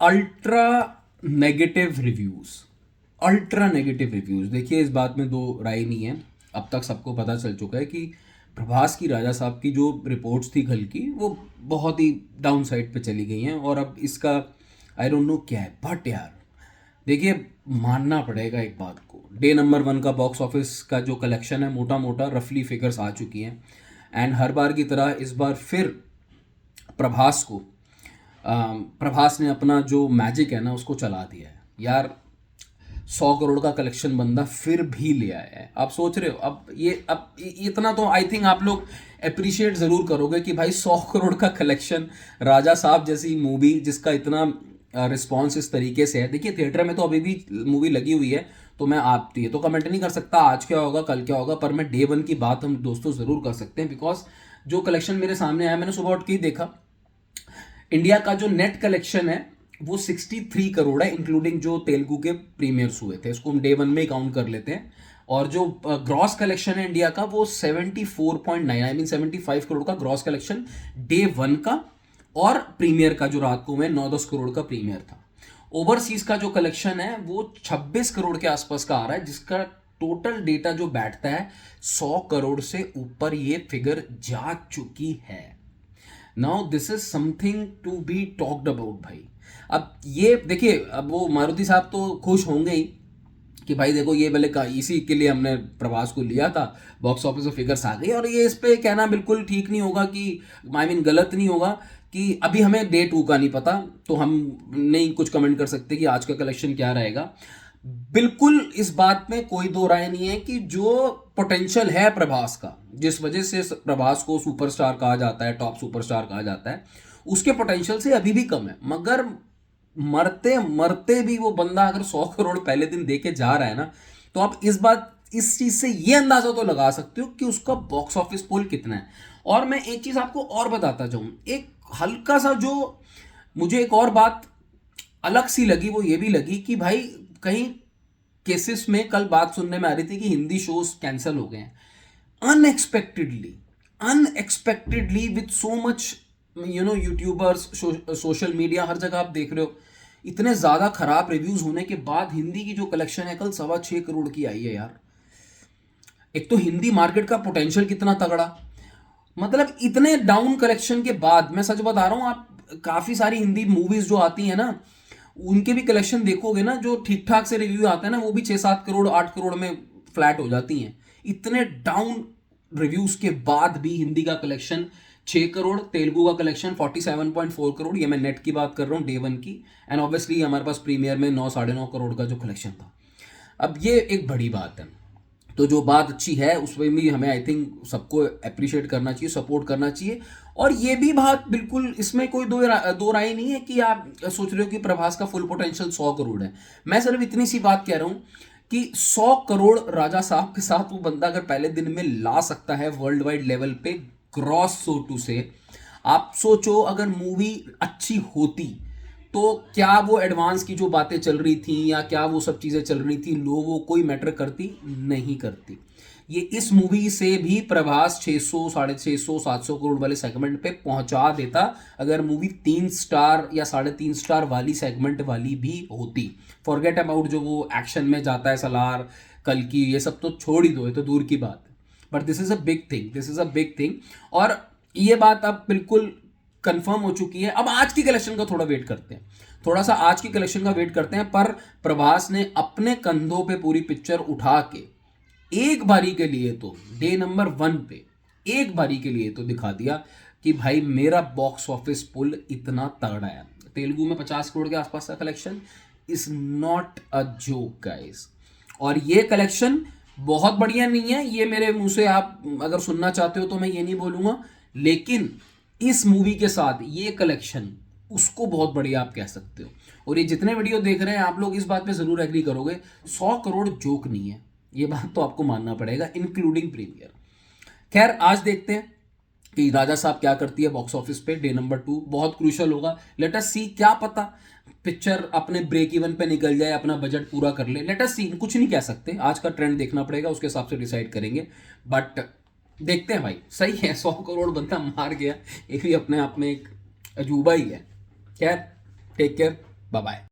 Ultra negative reviews, ultra negative reviews. देखिए इस बात में दो राय नहीं है। अब तक सबको पता चल चुका है कि प्रभास की राजा साहब की जो रिपोर्ट्स थी कल की वो बहुत ही डाउन साइड पे चली गई हैं, और अब इसका आई डोंट नो क्या है। बट यार देखिए, मानना पड़ेगा एक बात को, डे नंबर 1 का बॉक्स ऑफिस का जो कलेक्शन है मोटा मोटा रफली फिगर्स आ चुकी हैं। एंड हर बार की तरह इस बार फिर प्रभास को प्रभास ने अपना जो मैजिक है ना उसको चला दिया है यार। 100 करोड़ का कलेक्शन बंदा फिर भी ले आया है। आप सोच रहे हो अब इतना तो आई थिंक आप लोग अप्रिशिएट ज़रूर करोगे कि भाई 100 करोड़ का कलेक्शन, राजा साहब जैसी मूवी जिसका इतना रिस्पॉन्स इस तरीके से है। देखिए थिएटर में तो अभी भी मूवी लगी हुई है, तो मैं आप ये तो कमेंट नहीं कर सकता आज क्या होगा कल क्या होगा, पर मैं डे 1 की बात हम दोस्तों ज़रूर कर सकते हैं। बिकॉज जो कलेक्शन मेरे सामने आया, मैंने सुबह उठ के ही देखा, इंडिया का जो नेट कलेक्शन है वो 63 करोड़ है, इंक्लूडिंग जो तेलुगु के प्रीमियर्स हुए थे, इसको हम डे 1 में ही काउंट कर लेते हैं। और जो ग्रॉस कलेक्शन है इंडिया का वो 74.9, आई मीन 75 करोड़ का ग्रॉस कलेक्शन डे 1 का, और प्रीमियर का जो रात को में 9-10 करोड़ का प्रीमियर था। ओवरसीज का जो कलेक्शन है वो 26 करोड़ के आसपास का आ रहा है, जिसका टोटल डेटा जो बैठता है 100 करोड़ से ऊपर ये फिगर जा चुकी है। Now this is something to be talked about भाई। अब ये देखिए, अब वो मारुति साहब तो खुश होंगे ही कि भाई देखो ये भले का इसी के लिए हमने प्रवास को लिया था, बॉक्स ऑफिस में फिगर्स आ गई। और ये इस पे कहना बिल्कुल ठीक नहीं होगा कि आई मीन गलत नहीं होगा कि अभी हमें डे 2 का नहीं पता, तो हम नहीं कुछ कमेंट कर सकते कि आज का कलेक्शन क्या रहेगा। बिल्कुल इस बात में कोई दो राय नहीं है कि जो पोटेंशियल है प्रभास का, जिस वजह से प्रभास को सुपरस्टार कहा जाता है, टॉप सुपरस्टार कहा जाता है, उसके पोटेंशियल से अभी भी कम है। मगर मरते मरते भी वो बंदा अगर 100 करोड़ पहले दिन दे के जा रहा है ना, तो आप इस चीज से ये अंदाजा तो लगा सकते हो कि उसका बॉक्स ऑफिस पुल कितना है। और मैं एक चीज आपको और बताता जाऊं, एक हल्का सा जो मुझे एक और बात अलग सी लगी, वो ये भी लगी कि भाई कहीं केसेस में कल बात सुनने में आ रही थी कि हिंदी शोज कैंसिल हो गए हैं unexpectedly, unexpectedly with so much YouTubers, social media, हर जगह आप देख रहे हो इतने ज्यादा खराब रिव्यूज होने के बाद हिंदी की जो कलेक्शन है कल 6.25 करोड़ की आई है यार। एक तो हिंदी मार्केट का पोटेंशियल कितना तगड़ा, मतलब इतने डाउन कलेक्शन के बाद मैं सच बता रहा हूं, आप काफी सारी हिंदी मूवीज जो आती है ना उनके भी कलेक्शन देखोगे ना, जो ठीक ठाक से रिव्यू आते हैं ना वो भी 6-7 करोड़ 8 करोड़ में फ्लैट हो जाती हैं। इतने डाउन रिव्यूज के बाद भी हिंदी का कलेक्शन 6 करोड़, तेलुगु का कलेक्शन 47.4 करोड़, ये मैं नेट की बात कर रहा हूँ डे 1 की। एंड ऑब्वियसली हमारे पास प्रीमियर में 9-9.5 करोड़ का जो कलेक्शन था। अब ये एक बड़ी बात है, तो जो बात अच्छी है उसमें भी हमें आई थिंक सबको अप्रिशिएट करना चाहिए, सपोर्ट करना चाहिए। और ये भी बात बिल्कुल, इसमें कोई दो राय नहीं है कि आप सोच रहे हो कि प्रभास का फुल पोटेंशियल 100 करोड़ है। मैं सिर्फ इतनी सी बात कह रहा हूं कि 100 करोड़ राजा साहब के साथ वो बंदा अगर पहले दिन में ला सकता है वर्ल्ड वाइड लेवल पे ग्रॉस, सो टू से, आप सोचो अगर मूवी अच्छी होती तो क्या वो एडवांस की जो बातें चल रही थी या क्या वो सब चीज़ें चल रही थी लोगों कोई मैटर करती, नहीं करती। ये इस मूवी से भी प्रभास 600, 650, 700 करोड़ वाले सेगमेंट पे पहुंचा देता अगर मूवी 3 स्टार या 3.5 स्टार वाली सेगमेंट वाली भी होती। फॉरगेट अबाउट जो वो एक्शन में जाता है सलार, कल की, ये सब तो छोड़ ही दो, ये तो दूर की बात है। But this is a big thing, this is a big thing. और ये बात अब बिल्कुल कंफर्म हो चुकी है। अब आज की कलेक्शन का थोड़ा वेट करते हैं, थोड़ा सा आज की कलेक्शन का वेट करते हैं। पर प्रभास ने अपने कंधों पे पूरी पिक्चर उठा के एक बारी के लिए तो डे नंबर 1 पे एक बारी के लिए तो दिखा दिया कि भाई मेरा बॉक्स ऑफिस पुल इतना तगड़ा है। तेलुगु में 50 करोड़ के आसपास का collection is not a joke guys. और ये कलेक्शन बहुत बढ़िया नहीं है, ये मेरे मुंह से आप अगर सुनना चाहते हो तो मैं ये नहीं बोलूंगा, लेकिन इस मूवी के साथ ये कलेक्शन उसको बहुत बढ़िया आप कह सकते हो। और ये जितने वीडियो देख रहे हैं आप लोग इस बात पे जरूर एग्री करोगे, 100 करोड़ जोक नहीं है, ये बात तो आपको मानना पड़ेगा, इंक्लूडिंग प्रीमियर। खैर आज देखते हैं कि राजा साहब क्या करती है बॉक्स ऑफिस पे डे नंबर 2, बहुत क्रूशल होगा। लेट अस सी, क्या पता पिक्चर अपने ब्रेक इवन पे निकल जाए, अपना बजट पूरा कर ले। लेट अस सी, कुछ नहीं कह सकते, आज का ट्रेंड देखना पड़ेगा, उसके हिसाब से डिसाइड करेंगे। बट देखते हैं भाई, सही है 100 करोड़ बंदा मार गया, ये भी अपने आप में एक अजूबा ही है। खैर, टेक केयर। Bye bye.